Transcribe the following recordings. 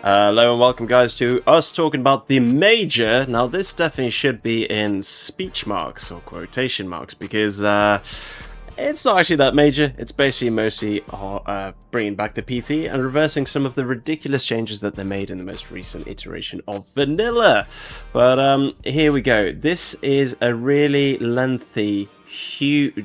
Hello and welcome guys to us talking about the major. Now this definitely should be in speech marks or quotation marks because it's not actually that major. It's basically mostly bringing back the PT and reversing some of the ridiculous changes that they made in the most recent iteration of vanilla. But here we go. This is a really lengthy,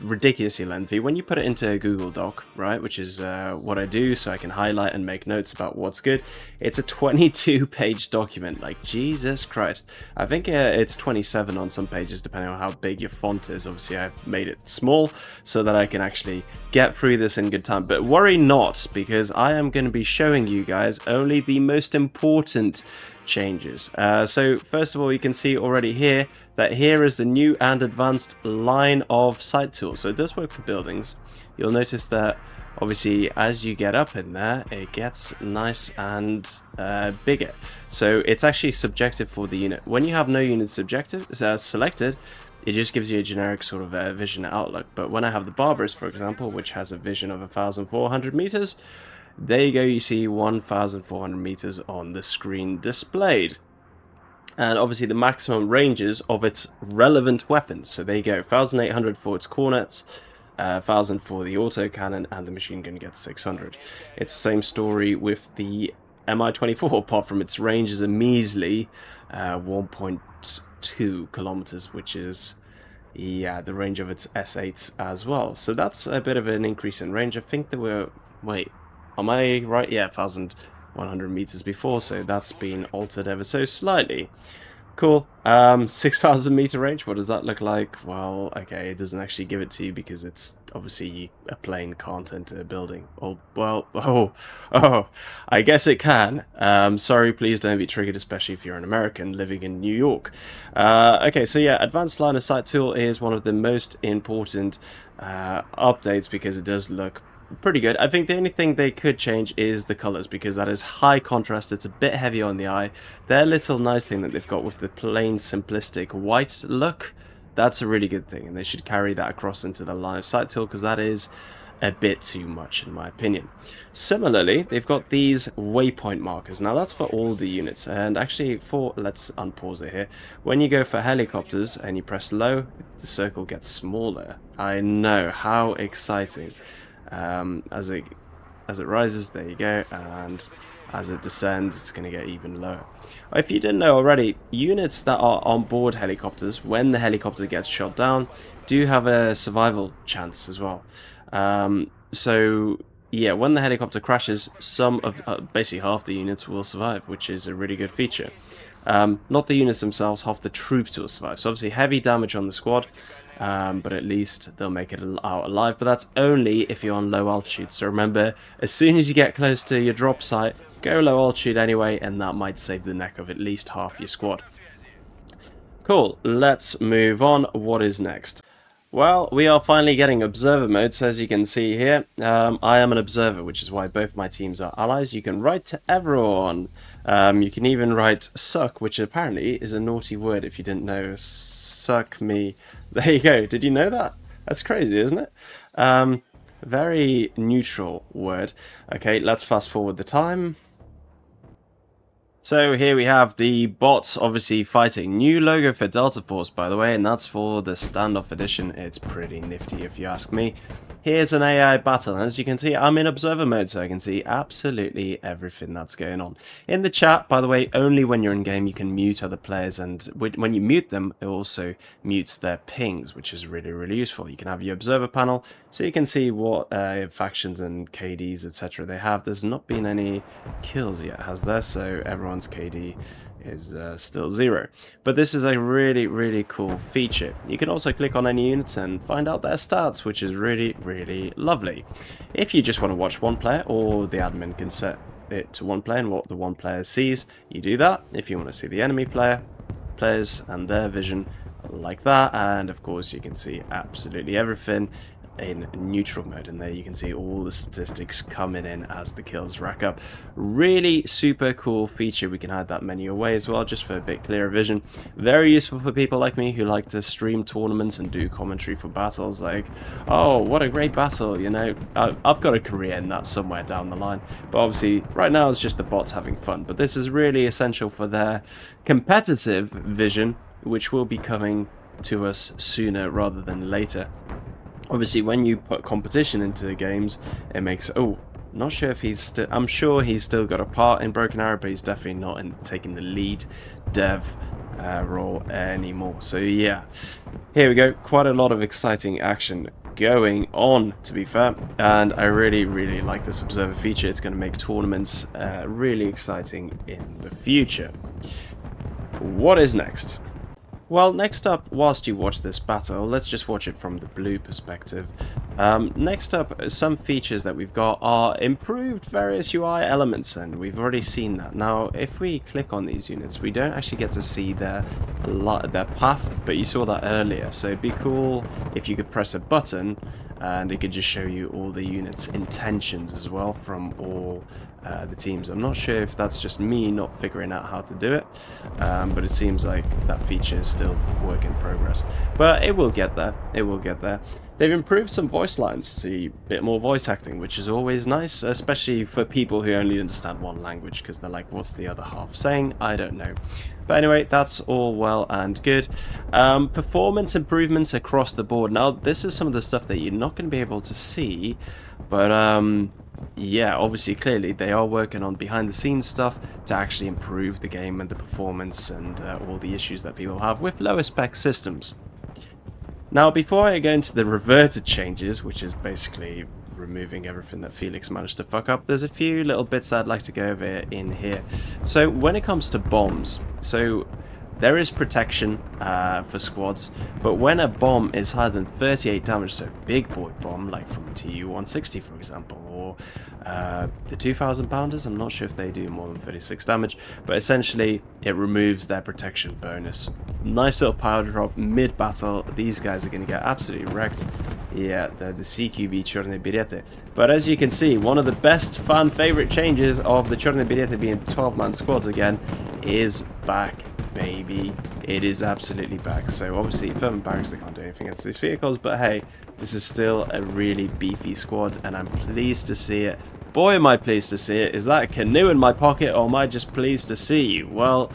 ridiculously lengthy when you put it into a Google Doc, right, which is what I do so I can highlight and make notes about what's good. It's a 22-page document. Like, Jesus Christ. I think it's 27 on some pages depending on how big your font is. Obviously I've made it small so that I can actually get through this in good time, but worry not, because I am going to be showing you guys only the most important changes. So first of all, you can see already here that here is the new and advanced line of sight tools. So it does work for buildings. You'll notice that obviously as you get up in there, it gets nice and bigger. So it's actually subjective for the unit. When you have no unit selected, it just gives you a generic sort of vision outlook. But when I have the Barbarous, for example, which has a vision of 1,400 meters, there you go, you see 1,400 meters on the screen displayed. And obviously the maximum ranges of its relevant weapons. So there you go, 1,800 for its cornets, 1,000 for the autocannon, and the machine gun gets 600. It's the same story with the Mi-24, apart from its range is a measly 1.2 kilometers, which is, yeah, the range of its S8s as well. So that's a bit of an increase in range. I think there were, wait, am I right? Yeah, 1,100 meters before, so that's been altered ever so slightly. Cool. 6,000 meter range, what does that look like? Well, okay, it doesn't actually give it to you because it's obviously a plane can't enter a building. Oh, well, I guess it can. Sorry, please don't be triggered, especially if you're an American living in New York. Okay, so yeah, advanced line of sight tool is one of the most important updates because it does look pretty good. I think the only thing they could change is the colors, because that is high contrast. It's a bit heavy on the eye. Their little nice thing that they've got with the plain simplistic white look, that's a really good thing, and they should carry that across into the line of sight tool, because that is a bit too much in my opinion. Similarly, they've got these waypoint markers. Now that's for all the units, and actually let's unpause it here. When you go for helicopters and you press low, the circle gets smaller. I know, how exciting. As it rises, there you go, and as it descends, it's going to get even lower. If you didn't know already, units that are on board helicopters, when the helicopter gets shot down, do have a survival chance as well. So yeah, when the helicopter crashes, some of basically half the units will survive, which is a really good feature. Not the units themselves, half the troops will survive. So obviously heavy damage on the squad, but at least they'll make it out alive. But that's only if you're on low altitude. So remember, as soon as you get close to your drop site, go low altitude anyway, and that might save the neck of at least half your squad. Cool, let's move on. What is next? Well, we are finally getting observer mode, so as you can see here, I am an observer, which is why both my teams are allies. You can write to everyone. You can even write suck, which apparently is a naughty word if you didn't know. Suck me. There you go. Did you know that? That's crazy, isn't it? Very neutral word. Okay, let's fast forward the time. So here we have the bots obviously fighting. New logo for Delta Force, by the way, and that's for the standoff edition. It's pretty nifty if you ask me. Here's an AI battle, and as you can see, I'm in observer mode, so I can see absolutely everything that's going on. In the chat, by the way, only when you're in game you can mute other players, and when you mute them, it also mutes their pings, which is really, really useful. You can have your observer panel, so you can see what factions and KDs, etc. they have. There's not been any kills yet, has there? So everyone's KD is still 0. But this is a really, really cool feature. You can also click on any units and find out their stats, which is really, really lovely. If you just want to watch one player, or the admin can set it to one player and what the one player sees, you do that. If you want to see the enemy players and their vision, like that, and of course you can see absolutely everything in neutral mode, and there you can see all the statistics coming in as the kills rack up. Really super cool feature. We can hide that menu away as well, just for a bit clearer vision. Very useful for people like me who like to stream tournaments and do commentary for battles. Like, oh, what a great battle, you know. I've got a career in that somewhere down the line, but obviously right now it's just the bots having fun. But this is really essential for their competitive vision, which will be coming to us sooner rather than later. Obviously, when you put competition into the games, it makes... Oh, not sure if he's still... I'm sure he's still got a part in Broken Arrow, but he's definitely not in taking the lead dev role anymore. So yeah, here we go. Quite a lot of exciting action going on, to be fair, and I really like this observer feature. It's going to make tournaments really exciting in the future. What is next? Well, next up, whilst you watch this battle, let's just watch it from the blue perspective. Next up, some features that we've got are improved various UI elements, and we've already seen that. Now, if we click on these units, we don't actually get to see their path, but you saw that earlier, so it'd be cool if you could press a button and it could just show you all the units' intentions as well from all the teams. I'm not sure if that's just me not figuring out how to do it, but it seems like that feature is still work in progress. But it will get there. It will get there. They've improved some voice lines, see a bit more voice acting, which is always nice, especially for people who only understand one language, because they're like, what's the other half saying? I don't know. But anyway, that's all well and good. Performance improvements across the board. Now, this is some of the stuff that you're not going to be able to see, but yeah, obviously, clearly, they are working on behind-the-scenes stuff to actually improve the game and the performance and all the issues that people have with lower-spec systems. Now, before I go into the reverted changes, which is basically removing everything that Felix managed to fuck up, there's a few little bits I'd like to go over in here. So, when it comes to bombs, so there is protection for squads, but when a bomb is higher than 38 damage, so big boy bomb, like from TU-160 for example, or the 2,000 pounders, I'm not sure if they do more than 36 damage, but essentially it removes their protection bonus. Nice little power drop mid-battle. These guys are going to get absolutely wrecked. Yeah, the CQB Chorne Birete. But as you can see, one of the best fan favorite changes of the Chorne Birete being 12-man squads again is back, baby. It is absolutely back. So obviously Firm Barracks, they can't do anything against these vehicles, but hey, this is still a really beefy squad and I'm pleased to see it. Boy, am I pleased to see it. Is that a canoe in my pocket, or am I just pleased to see you? Well,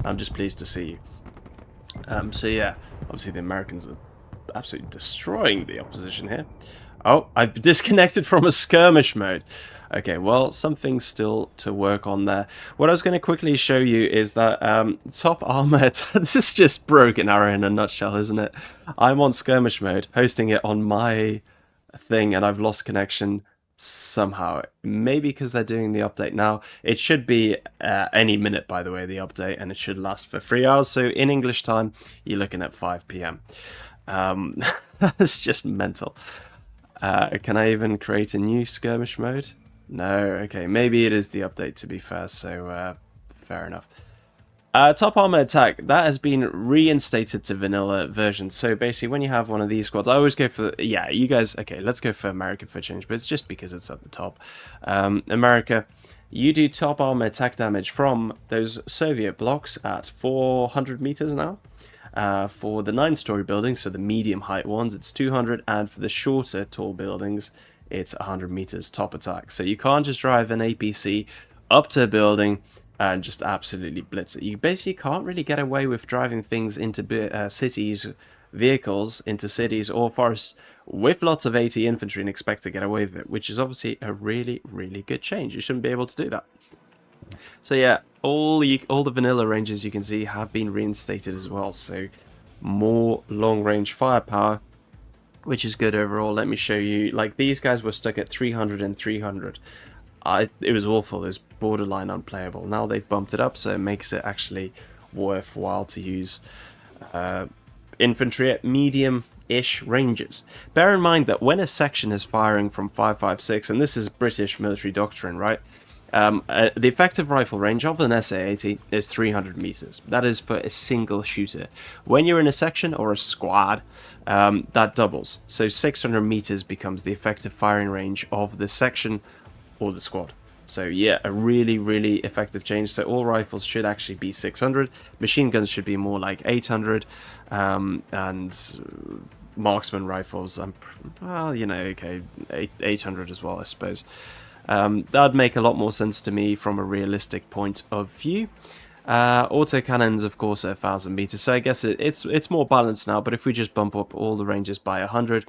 I'm just pleased to see you. So yeah, obviously the Americans are absolutely destroying the opposition here. Oh, I've disconnected from a skirmish mode. Okay, well, something's still to work on there. What I was going to quickly show you is that top armor... This is just Broken Arrow in a nutshell, isn't it? I'm on skirmish mode, hosting it on my thing, and I've lost connection somehow. Maybe because they're doing the update now. It should be any minute, by the way, the update, and it should last for 3 hours. So in English time, you're looking at 5 p.m. That's just mental. Can I even create a new skirmish mode? No, okay, maybe it is the update, to be fair, so fair enough. Top armor attack, that has been reinstated to vanilla version. So basically, when you have one of these squads, I always go for, yeah, you guys, okay, let's go for America for a change, but it's just because it's at the top. America, you do top armor attack damage from those Soviet blocks at 400 meters now. For the 9-story buildings, so the medium height ones, it's 200, and for the shorter tall buildings, it's 100 meters top attack. So you can't just drive an APC up to a building and just absolutely blitz it. You basically can't really get away with driving things into cities, vehicles into cities or forests with lots of AT infantry and expect to get away with it, which is obviously a really good change. You shouldn't be able to do that. So yeah, all the vanilla ranges you can see have been reinstated as well, so more long-range firepower, which is good overall. Let me show you, like, these guys were stuck at 300 and 300. It was awful, it was borderline unplayable. Now they've bumped it up, so it makes it actually worthwhile to use infantry at medium-ish ranges. Bear in mind that when a section is firing from 5.56, and this is British military doctrine, right? The effective rifle range of an SA-80 is 300 meters. That is for a single shooter. When you're in a section or a squad, that doubles. So 600 meters becomes the effective firing range of the section or the squad. So yeah, a really, really effective change. So all rifles should actually be 600. Machine guns should be more like 800. And marksman rifles, well, you know, okay, 800 as well, I suppose. That'd make a lot more sense to me from a realistic point of view. Autocannons, of course, are 1,000 meters, so I guess it's more balanced now. But if we just bump up all the ranges by 100,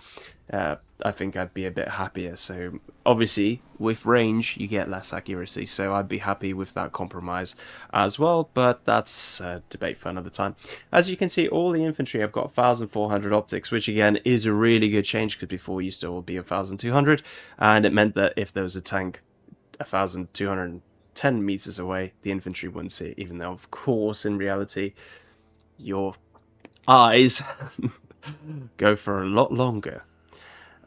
I think I'd be a bit happier. So obviously, with range, you get less accuracy, so I'd be happy with that compromise as well. But that's a debate for another time. As you can see, all the infantry have got 1,400 optics, which again is a really good change because before we used to all be 1,200, and it meant that if there was a tank 1,210 meters away, the infantry wouldn't see it, even though, of course, in reality, your eyes go for a lot longer.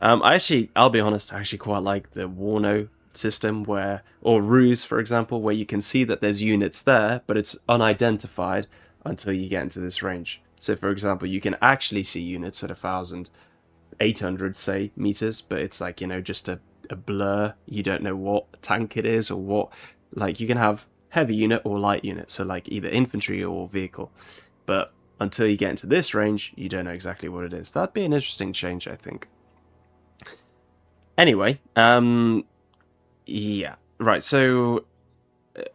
I'll be honest, I actually quite like the Warno system or Ruse, for example, where you can see that there's units there, but it's unidentified until you get into this range. So, for example, you can actually see units at 1,800, say, meters, but it's like, you know, just a blur. You don't know what tank it is or what. Like, you can have heavy unit or light unit, so like either infantry or vehicle, but until you get into this range, you don't know exactly what it is. That'd be an interesting change, I think. Anyway, yeah, right, so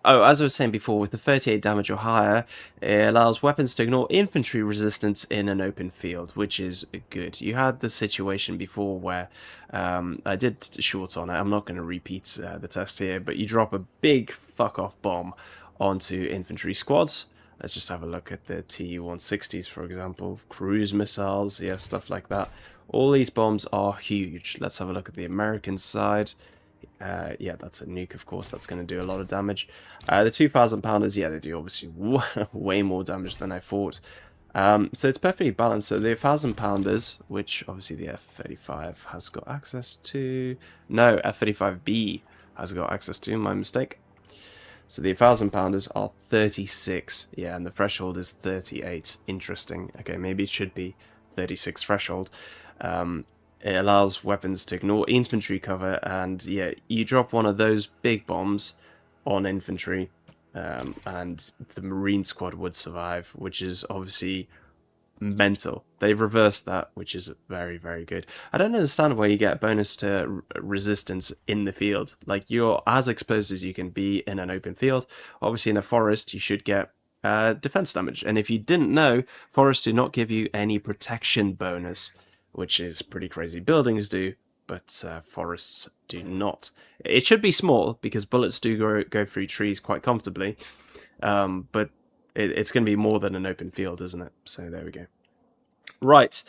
as I was saying before, with the 38 damage or higher, it allows weapons to ignore infantry resistance in an open field, which is good. You had the situation before where I did short on it. I'm not going to repeat the test here, but you drop a big fuck-off bomb onto infantry squads. Let's just have a look at the T-160s, for example, cruise missiles, yeah, stuff like that. All these bombs are huge. Let's have a look at the American side. Yeah, that's a nuke, of course. That's going to do a lot of damage. The 2,000 pounders, yeah, they do obviously way more damage than I thought. So it's perfectly balanced. So the 1,000 pounders, which obviously the F-35 has got access to. No, F-35B has got access to. My mistake. So the 1,000 pounders are 36. Yeah, and the threshold is 38. Interesting. Okay, maybe it should be 36 threshold. It allows weapons to ignore infantry cover, and yeah, you drop one of those big bombs on infantry, and the Marine squad would survive, which is obviously mental. They've reversed that, which is very, very good. I don't understand why you get a bonus to resistance in the field. Like, you're as exposed as you can be in an open field. Obviously, in a forest, you should get defense damage. And if you didn't know, forests do not give you any protection bonus, which is pretty crazy. Buildings do, but forests do not. It should be small, because bullets do go through trees quite comfortably, but it's going to be more than an open field, isn't it? So there we go. Right,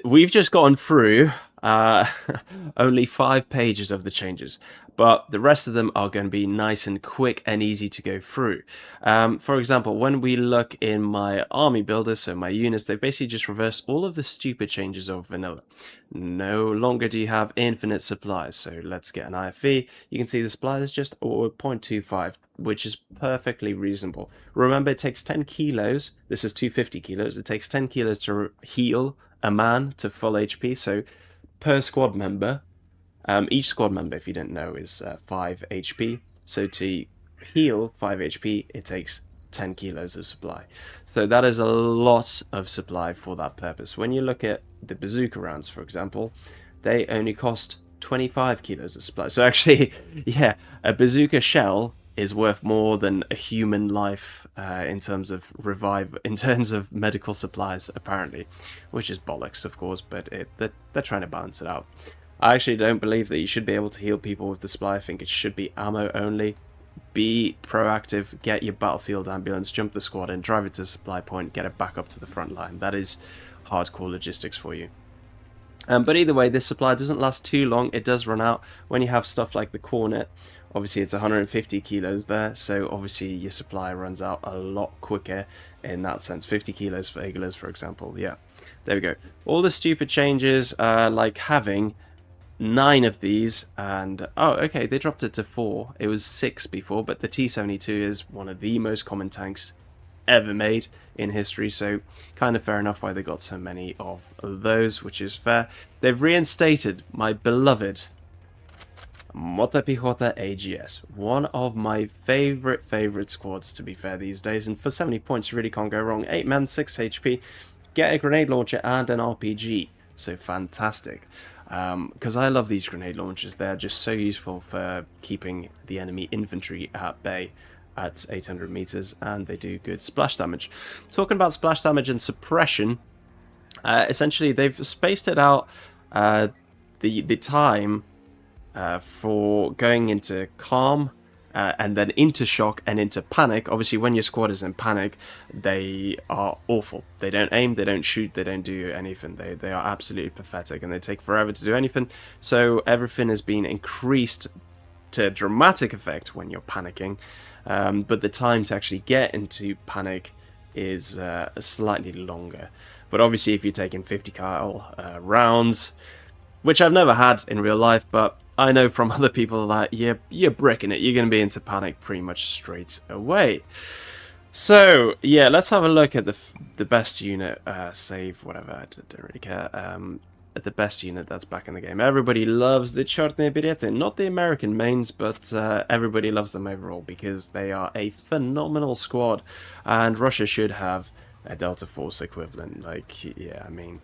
we've just gone through only 5 pages of the changes, but the rest of them are going to be nice and quick and easy to go through. For example, when we look in my army builder, so my units, they've basically just reversed all of the stupid changes of vanilla. No longer do you have infinite supplies, so let's get an IFV. You can see the supply is just 0.25, which is perfectly reasonable. Remember, it takes 10 kilos, this is 250 kilos, it takes 10 kilos to heal a man to full HP, so per squad member, each squad member, if you didn't know, is 5 HP. So to heal 5 HP, it takes 10 kilos of supply. So that is a lot of supply for that purpose. When you look at the bazooka rounds, for example, they only cost 25 kilos of supply. So actually, yeah, a bazooka shell is worth more than a human life in terms of medical supplies, apparently, which is bollocks, of course, but they're trying to balance it out. I actually don't believe that you should be able to heal people with the supply. I think it should be ammo only. Be proactive, get your battlefield ambulance, jump the squad in, drive it to the supply point, get it back up to the front line. That is hardcore logistics for you. But either way, this supply doesn't last too long. It does run out when you have stuff like the Cornet. Obviously, it's 150 kilos there, so obviously your supply runs out a lot quicker in that sense. 50 kilos for Eagles, for example. Yeah, there we go. All the stupid changes, like having 9 of these, and oh, okay, they dropped it to 4. It was 6 before, but the T-72 is one of the most common tanks ever made in history, so kind of fair enough why they got so many of those, which is fair. They've reinstated my beloved Motopichota AGS, one of my favorite squads, to be fair, these days, and for 70 points you really can't go wrong. 8 men, 6 HP, get a grenade launcher and an RPG, so fantastic. Because I love these grenade launchers, they're just so useful for keeping the enemy infantry at bay at 800 meters, and they do good splash damage. Talking about splash damage and suppression, essentially they've spaced it out, the time for going into calm, and then into shock and into panic. Obviously, when your squad is in panic, they are awful. They don't aim, they don't shoot, they don't do anything. They are absolutely pathetic, and they take forever to do anything. So everything has been increased to dramatic effect when you're panicking, but the time to actually get into panic is slightly longer. But obviously, if you're taking 50 cal rounds, which I've never had in real life, but I know from other people that you're bricking it. You're going to be into panic pretty much straight away. So, yeah, let's have a look at the best unit, save, whatever, I don't really care, at the best unit that's back in the game. Everybody loves the Czarne Berety, not the American mains, but everybody loves them overall because they are a phenomenal squad, and Russia should have a Delta Force equivalent. Like, yeah, I mean,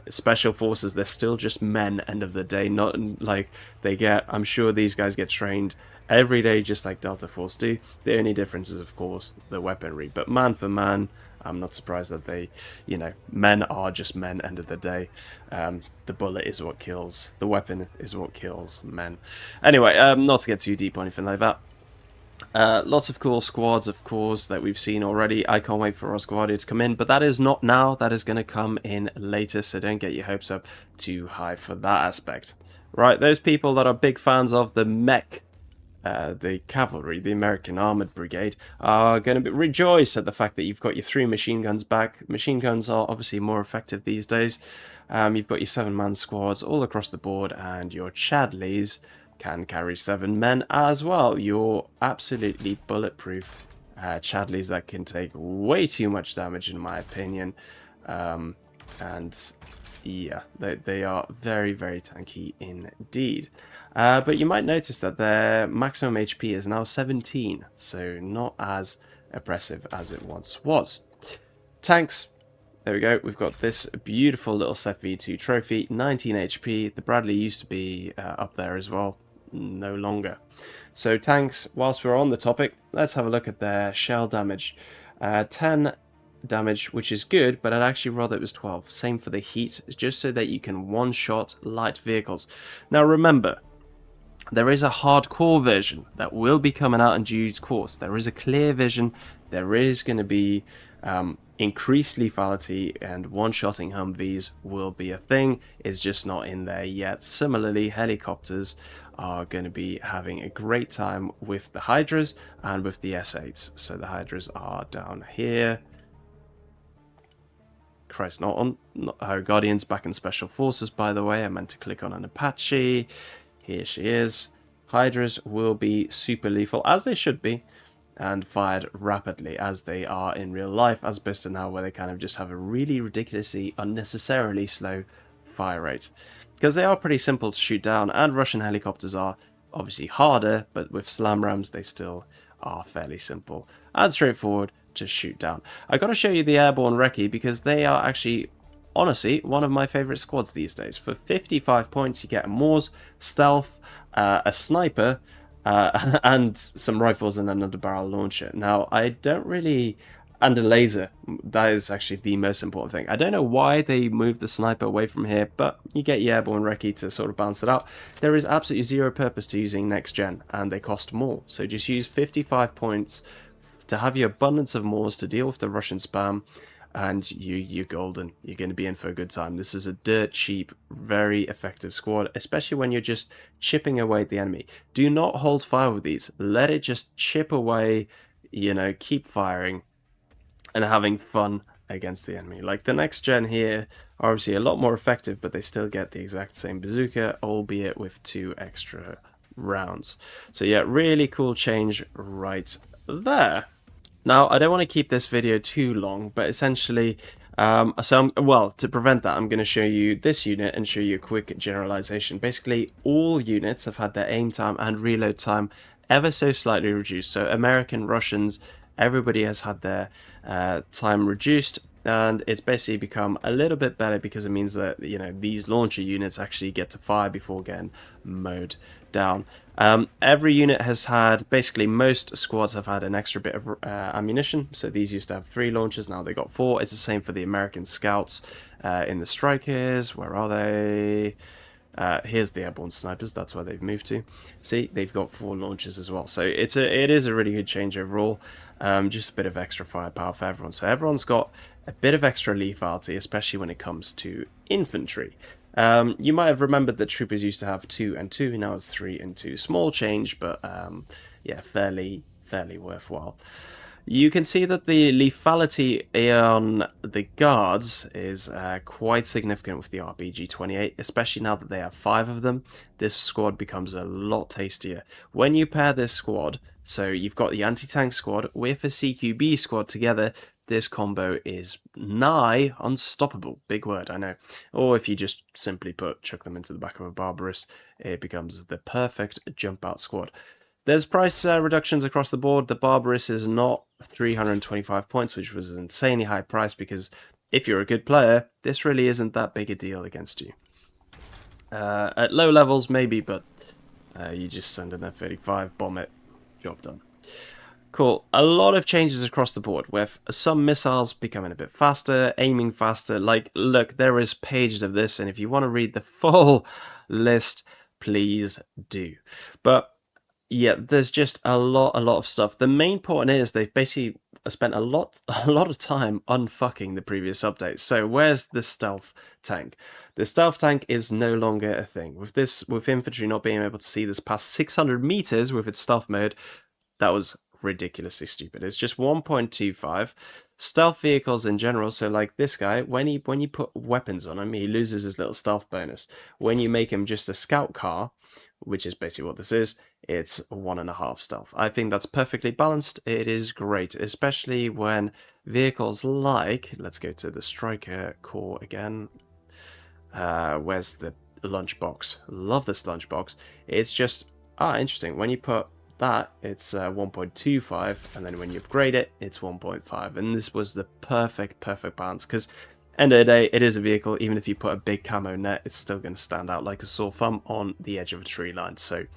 special forces, they're still just men, end of the day. Not like they get, I'm sure these guys get trained every day just like Delta Force do. The only difference is, of course, the weaponry, but man for man, I'm not surprised that they, you know, men are just men, end of the day. The bullet is what kills, the weapon is what kills men. Anyway, not to get too deep or anything like that. Lots of cool squads, of course, that we've seen already. I can't wait for Rosguardia to come in, but that is not now. That is going to come in later, so don't get your hopes up too high for that aspect. Right, those people that are big fans of the mech, the cavalry, the American Armored Brigade, are going to rejoice at the fact that you've got your 3 machine guns back. Machine guns are obviously more effective these days. You've got your 7-man squads all across the board, and your Chadleys can carry 7 men as well. You're absolutely bulletproof Chadleys that can take way too much damage, in my opinion. And yeah, they are very tanky indeed. But you might notice that their maximum HP is now 17, so not as oppressive as it once was. Tanks. There we go, we've got this beautiful little Seth V2 trophy, 19 HP. The Bradley used to be up there as well, no longer. So tanks, whilst we're on the topic, let's have a look at their shell damage. 10 damage, which is good, but I'd actually rather it was 12. Same for the heat, just so that you can one-shot light vehicles. Now remember, there is a hardcore version that will be coming out in due course. There is a clear vision. There is going to be increased lethality, and one-shotting Humvees will be a thing. It's just not in there yet. Similarly, helicopters are going to be having a great time with the Hydras and with the S8s. So the Hydras are down here. Christ, not her Guardians back in Special Forces, by the way. I meant to click on an Apache. Here she is. Hydras will be super lethal, as they should be, and fired rapidly, as they are in real life, as opposed to now where they kind of just have a really ridiculously, unnecessarily slow fire rate. Because they are pretty simple to shoot down, and Russian helicopters are obviously harder, but with slam rams they still are fairly simple and straightforward to shoot down. I got to show you the airborne recce because they are actually, honestly, one of my favourite squads these days. For 55 points you get a Morse, stealth, a sniper, and some rifles and another barrel launcher. Now, I don't really... And a laser. That is actually the most important thing. I don't know why they moved the sniper away from here, but you get your airborne recce to sort of balance it out. There is absolutely zero purpose to using next gen, and they cost more. So just use 55 points to have your abundance of Moors to deal with the Russian spam, and you're golden. You're going to be in for a good time. This is a dirt cheap, very effective squad, especially when you're just chipping away at the enemy. Do not hold fire with these. Let it just chip away, you know, keep firing and having fun against the enemy. Like the next gen here are obviously a lot more effective, but they still get the exact same bazooka, albeit with 2 extra rounds. So yeah, really cool change right there. Now, I don't want to keep this video too long, but essentially, to prevent that, I'm going to show you this unit and show you a quick generalization. Basically, all units have had their aim time and reload time ever so slightly reduced. So American, Russians, everybody has had their time reduced, and it's basically become a little bit better because it means that, you know, these launcher units actually get to fire before getting mowed down. Every unit has had, basically most squads have had an extra bit of ammunition. So these used to have 3 launchers, now they got 4. It's the same for the American scouts in the strikers. Where are they? Here's the airborne snipers. That's where they've moved to. See, they've got 4 launchers as well. So it is a really good change overall. Just a bit of extra firepower for everyone. So everyone's got a bit of extra lethality, especially when it comes to infantry. You might have remembered that troopers used to have 2 and 2. Now it's 3 and 2. Small change, but yeah, fairly worthwhile. You can see that the lethality on the guards is quite significant with the RPG-28, especially now that they have 5 of them. This squad becomes a lot tastier. When you pair this squad, so you've got the anti-tank squad with a CQB squad together, this combo is nigh unstoppable. Big word, I know. Or if you just simply chuck them into the back of a Barbarous, it becomes the perfect jump out squad. There's price reductions across the board. The Barbarous is not 325 points, which was an insanely high price, because if you're a good player, this really isn't that big a deal against you. At low levels, maybe, but you just send an F-35, bomb it, job done. Cool. A lot of changes across the board, with some missiles becoming a bit faster, aiming faster. Like, look, there is pages of this, and if you want to read the full list, please do. But yeah, there's just a lot of stuff. The main point is they've basically spent a lot of time unfucking the previous updates. So where's the stealth tank? The stealth tank is no longer a thing. With infantry not being able to see this past 600 meters with its stealth mode, that was ridiculously stupid. It's just 1.25. Stealth vehicles in general, so like this guy, when you put weapons on him, he loses his little stealth bonus. When you make him just a scout car, which is basically what this is, it's 1.5 stealth. I think that's perfectly balanced. It is great, especially when vehicles like, let's go to the striker core again. Where's the lunchbox? Love this lunchbox. It's just, interesting. When you put that, it's 1.25, and then when you upgrade it, it's 1.5. And this was the perfect balance, because end of the day, it is a vehicle. Even if you put a big camo net, it's still going to stand out like a sore thumb on the edge of a tree line. So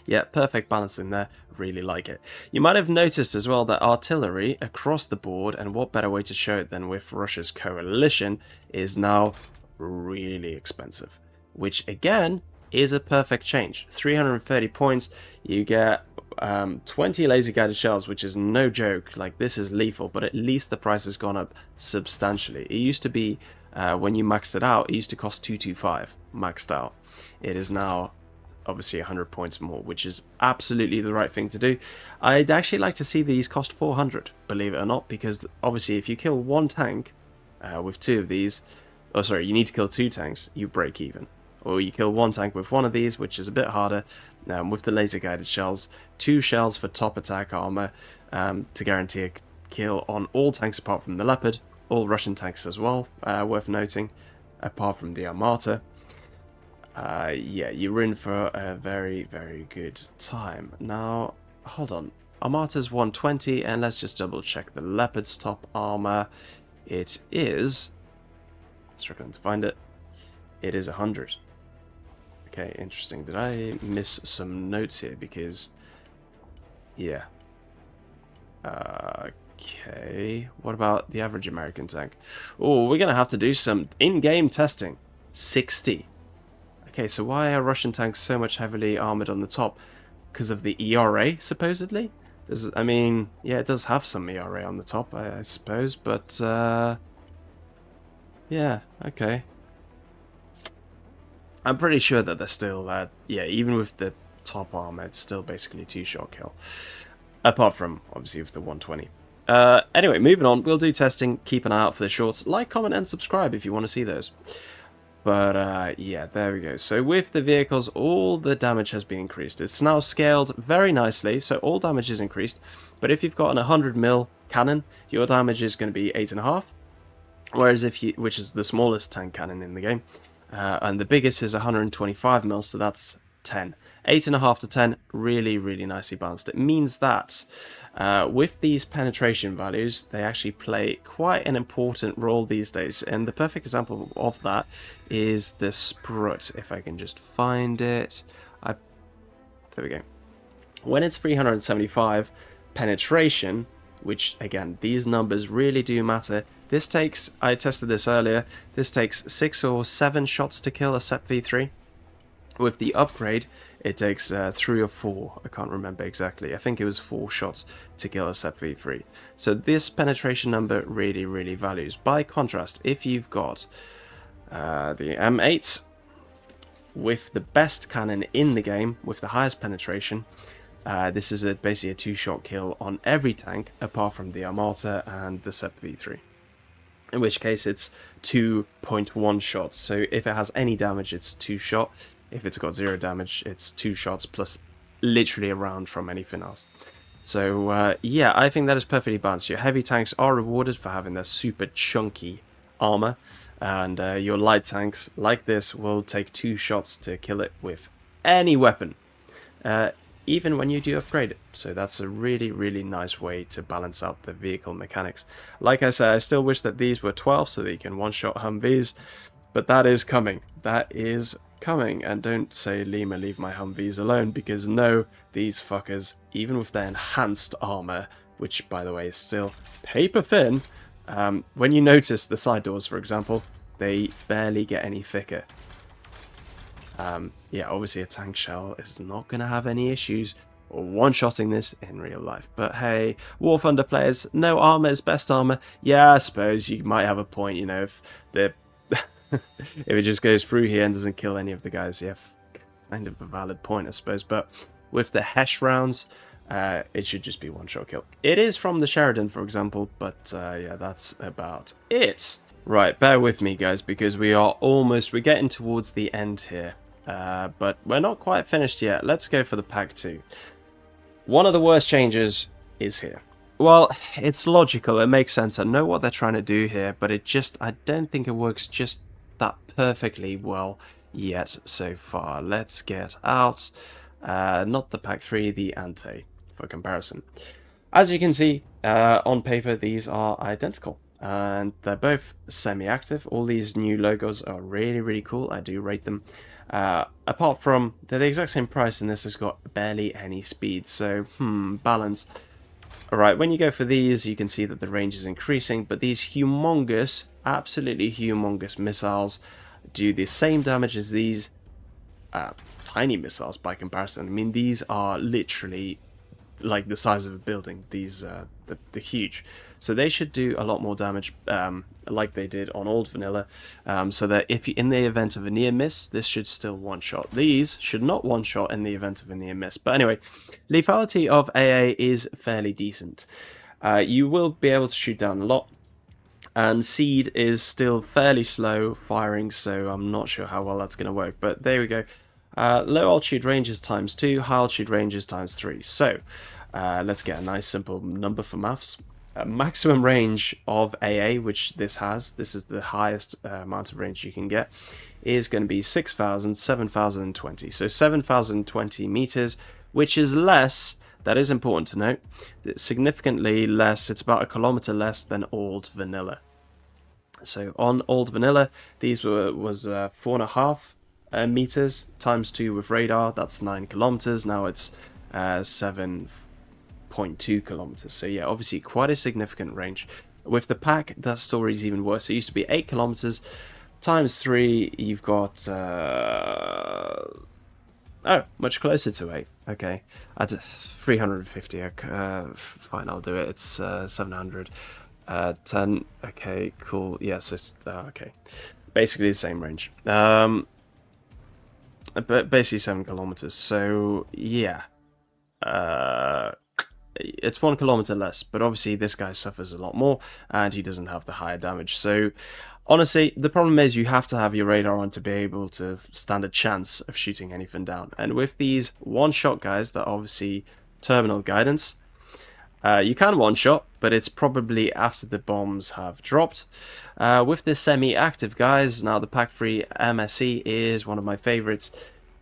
yeah, perfect balance in there. Really like it. You might have noticed as well that artillery across the board, and what better way to show it than with Russia's coalition, is now really expensive, which again is a perfect change. 330 points, you get 20 laser guided shells, which is no joke. Like, this is lethal, but at least the price has gone up substantially. It used to be, when you maxed it out, it used to cost 225 maxed out. It is now obviously 100 points more, which is absolutely the right thing to do. I'd actually like to see these cost 400, believe it or not, because obviously if you kill 1 tank with 2 of these, oh sorry, you need to kill 2 tanks, you break even. Or you kill 1 tank with 1 of these, which is a bit harder. With the laser guided shells, 2 shells for top attack armor to guarantee a kill on all tanks apart from the Leopard, all Russian tanks as well, worth noting, apart from the Armata. Yeah, you're in for a very good time. Now, hold on. Armata's 120, and let's just double check the Leopard's top armor. It is, struggling to find it, it is 100. Okay, interesting. Did I miss some notes here? Because, yeah. Okay, what about the average American tank? Oh, we're going to have to do some in-game testing. 60. Okay, so why are Russian tanks so much heavily armored on the top? Because of the ERA, supposedly? I mean, yeah, it does have some ERA on the top, I suppose, but, yeah, okay. I'm pretty sure that they're still, yeah, even with the top armor, it's still basically 2-shot kill. Apart from, obviously, with the 120. Anyway, moving on. We'll do testing. Keep an eye out for the shorts. Like, comment, and subscribe if you want to see those. But yeah, there we go. So with the vehicles, all the damage has been increased. It's now scaled very nicely, so all damage is increased. But if you've got an 100 mil cannon, your damage is going to be 8.5. Whereas if you, which is the smallest tank cannon in the game, and the biggest is 125 mil, so that's 10. 8.5 to 10, really, really nicely balanced. It means that with these penetration values, they actually play quite an important role these days. And the perfect example of that is the Sprut. If I can just find it. There we go. When it's 375 penetration, which again, these numbers really do matter. This takes, I tested this earlier, this takes 6 or 7 shots to kill a SEP V3. With the upgrade, it takes 3 or 4, I can't remember exactly. I think it was 4 shots to kill a SEP V3. So this penetration number really, really values. By contrast, if you've got the M8 with the best cannon in the game, with the highest penetration, this is basically a 2-shot kill on every tank, apart from the Armata and the SEP V3. In which case, it's 2.1 shots. So if it has any damage, it's 2 shot. If it's got 0 damage, it's 2 shots plus literally a round from anything else. So yeah, I think that is perfectly balanced. Your heavy tanks are rewarded for having their super chunky armor, and your light tanks, like this, will take 2 shots to kill it with any weapon, even when you do upgrade it. So that's a really, really nice way to balance out the vehicle mechanics. Like I said, I still wish that these were 12 so that you can one-shot Humvees, but that is coming. That is coming. And don't say, Lima, leave my Humvees alone, because no, these fuckers, even with their enhanced armor, which by the way is still paper thin, when you notice the side doors, for example, they barely get any thicker. Yeah, obviously a tank shell is not going to have any issues or one-shotting this in real life. But hey, War Thunder players, no armor is best armor. Yeah, I suppose you might have a point, you know, if the if it just goes through here and doesn't kill any of the guys, you have kind of a valid point, I suppose. But with the Hesh rounds, it should just be one-shot kill. It is from the Sheridan, for example, but yeah, that's about it. Right, bear with me, guys, because we're getting towards the end here. But we're not quite finished yet. Let's go for the pack 2. One of the worst changes is here. Well, it's logical, it makes sense. I know what they're trying to do here, but I don't think it works just that perfectly well yet so far. Let's get out, not the pack 3, the Ante, for comparison. As you can see, on paper, these are identical. And they're both semi-active. All these new logos are really, really cool. I do rate them. Apart from, they're the exact same price, and this has got barely any speed. So, balance. Alright, when you go for these, you can see that the range is increasing, but these humongous, absolutely humongous missiles do the same damage as these tiny missiles by comparison. I mean, these are literally like the size of a building. These the huge, so they should do a lot more damage, like they did on old vanilla, so that if you, in the event of a near miss, this should still one shot. These should not one shot in the event of a near miss. But anyway, lethality of AA is fairly decent. You will be able to shoot down a lot, and seed is still fairly slow firing, so I'm not sure how well that's going to work, but there we go. Low altitude range is ×2, high altitude range is ×3. So let's get a nice simple number for maths. Maximum range of AA, which this is the highest amount of range you can get, is going to be 6,000, 7,020. So 7,020 meters, which is less, that is important to note, it's significantly less, it's about 1 kilometer less than old vanilla. So on old vanilla, these was 4.5 meters ×2 with radar, that's 9 kilometers. Now it's 7.2 kilometers. So yeah, obviously quite a significant range. With the pack, that story is even worse. It used to be 8 kilometers ×3. You've got much closer to 8. Okay, at 350. Fine, I'll do it. It's 700. 10. Okay, cool. Yes, it's okay. Basically the same range. But basically 7 kilometers. So yeah. it's 1 kilometer less, but obviously this guy suffers a lot more, and he doesn't have the higher damage. So honestly, the problem is you have to have your radar on to be able to stand a chance of shooting anything down. And with these one-shot guys that are obviously terminal guidance, you can one-shot, but it's probably after the bombs have dropped. With the semi-active guys, now the pack-free MSE is one of my favorites.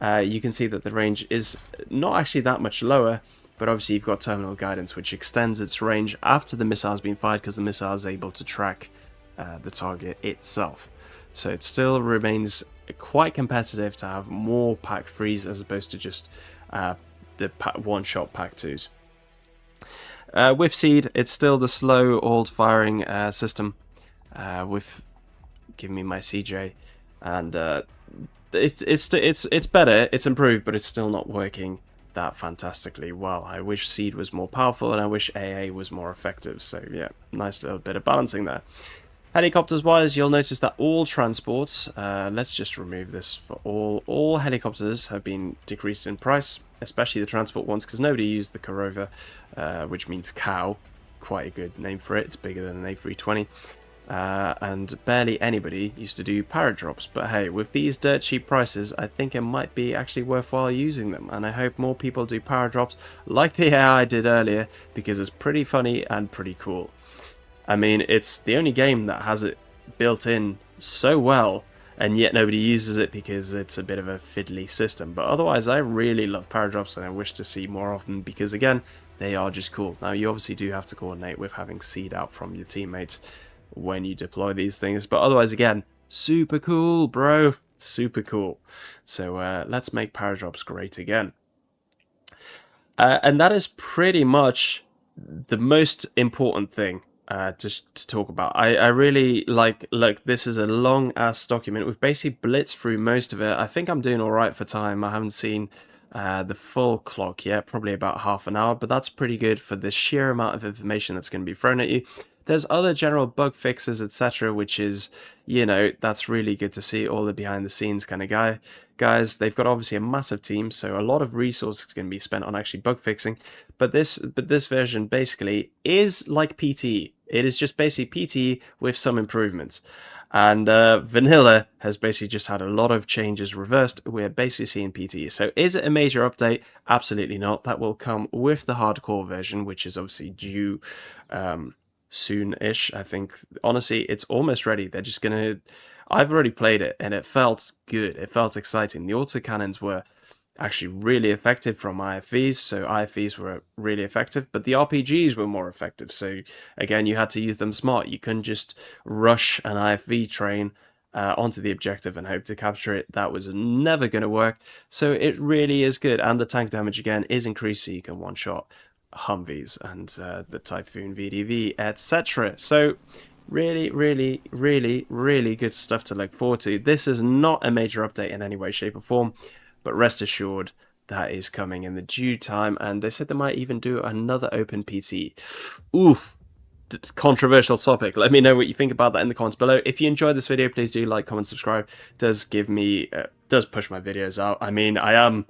You can see that the range is not actually that much lower, but obviously you've got terminal guidance, which extends its range after the missile has been fired, because the missile is able to track the target itself. So it still remains quite competitive to have more pack-frees as opposed to just the one-shot pack-twos. With Seed, it's still the slow old firing system with give me my CJ, and it's better, it's improved, but it's still not working that fantastically well. I wish Seed was more powerful, and I wish AA was more effective. So yeah, nice little bit of balancing there. Helicopters wise, you'll notice that all transports, let's just remove this for all helicopters have been decreased in price, especially the transport ones, because nobody used the Korova, which means cow. Quite a good name for it. It's bigger than an A320. And barely anybody used to do paradrops, but hey, with these dirt cheap prices, I think it might be actually worthwhile using them, and I hope more people do paradrops like the AI did earlier, because it's pretty funny and pretty cool. I mean, it's the only game that has it built in so well, and yet nobody uses it because it's a bit of a fiddly system. But otherwise, I really love paradrops, and I wish to see more of them, because again, they are just cool. Now, you obviously do have to coordinate with having seed out from your teammates when you deploy these things, but otherwise, again, super cool, bro, super cool. So let's make paradrops great again. And that is pretty much the most important thing to talk about. I really like, look, this is a long ass document. We've basically blitzed through most of it. I think I'm doing all right for time. I haven't seen the full clock yet, probably about half an hour, but that's pretty good for the sheer amount of information that's going to be thrown at you. There's other general bug fixes, etc., which is, you know, that's really good to see, all the behind the scenes kind of guys. They've got obviously a massive team, so a lot of resources can be spent on actually bug fixing. But this version basically is like PTE. It is just basically PTE with some improvements. And Vanilla has basically just had a lot of changes reversed. We're basically seeing PTE. So is it a major update? Absolutely not. That will come with the hardcore version, which is obviously due soon-ish. I think, honestly, it's almost ready. They're just gonna... I've already played it, and it felt good. It felt exciting. The autocannons were actually really effective from IFVs, so IFVs were really effective, but the RPGs were more effective. So again, you had to use them smart. You couldn't just rush an IFV train onto the objective and hope to capture it. That was never going to work. So it really is good, and the tank damage again is increased, so you can one-shot Humvees and the Typhoon VDV, etc. So really, really, really, really good stuff to look forward to. This is not a major update in any way, shape or form, but rest assured that is coming in the due time, and they said they might even do another open PT. Oof, controversial topic. Let me know what you think about that in the comments below. If you enjoyed this video, please do like, comment, subscribe. It does give me does push my videos out. I mean, I am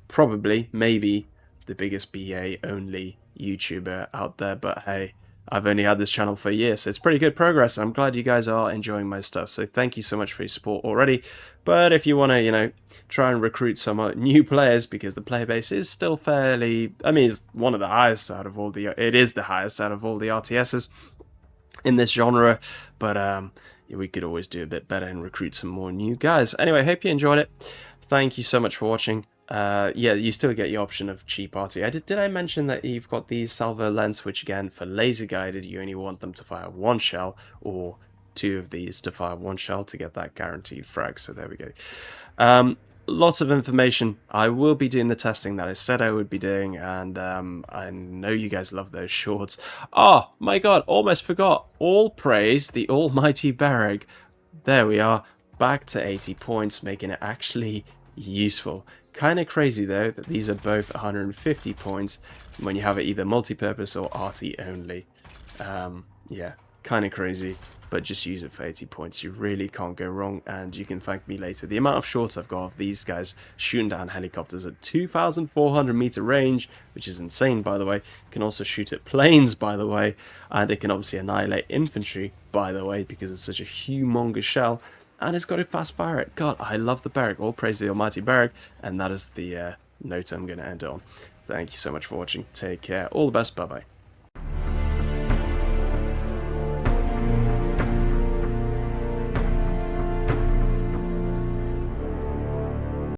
probably maybe the biggest BA only YouTuber out there, but hey, I've only had this channel for a year, so it's pretty good progress. I'm glad you guys are enjoying my stuff, so thank you so much for your support already. But if you want to, you know, try and recruit some new players, because the player base is still fairly, I mean, it's one of the highest out of all the, it is the highest out of all the RTSs in this genre, but we could always do a bit better and recruit some more new guys. Anyway, hope you enjoyed it. Thank you so much for watching. Yeah, you still get the option of cheap RT. Did I mention that you've got these salvo lens, which again, for laser guided, you only want them to fire one shell, or two of these to fire one shell to get that guaranteed frag. So there we go. Lots of information. I will be doing the testing that I said I would be doing, and I know you guys love those shorts. Oh my god, almost forgot. All praise the almighty Bereg. There we are, back to 80 points, making it actually useful. Kind of crazy though that these are both 150 points when you have it either multi-purpose or RT only. Yeah, kind of crazy. but just use it for 80 points. You really can't go wrong, and you can thank me later. The amount of shots I've got of these guys shooting down helicopters at 2,400 meter range, which is insane, by the way. You can also shoot at planes, by the way, and it can obviously annihilate infantry, by the way, because it's such a humongous shell, and it's got a fast fire rate. God, I love the barrack. All praise the almighty barrack, and that is the note I'm going to end on. Thank you so much for watching. Take care. All the best. Bye-bye.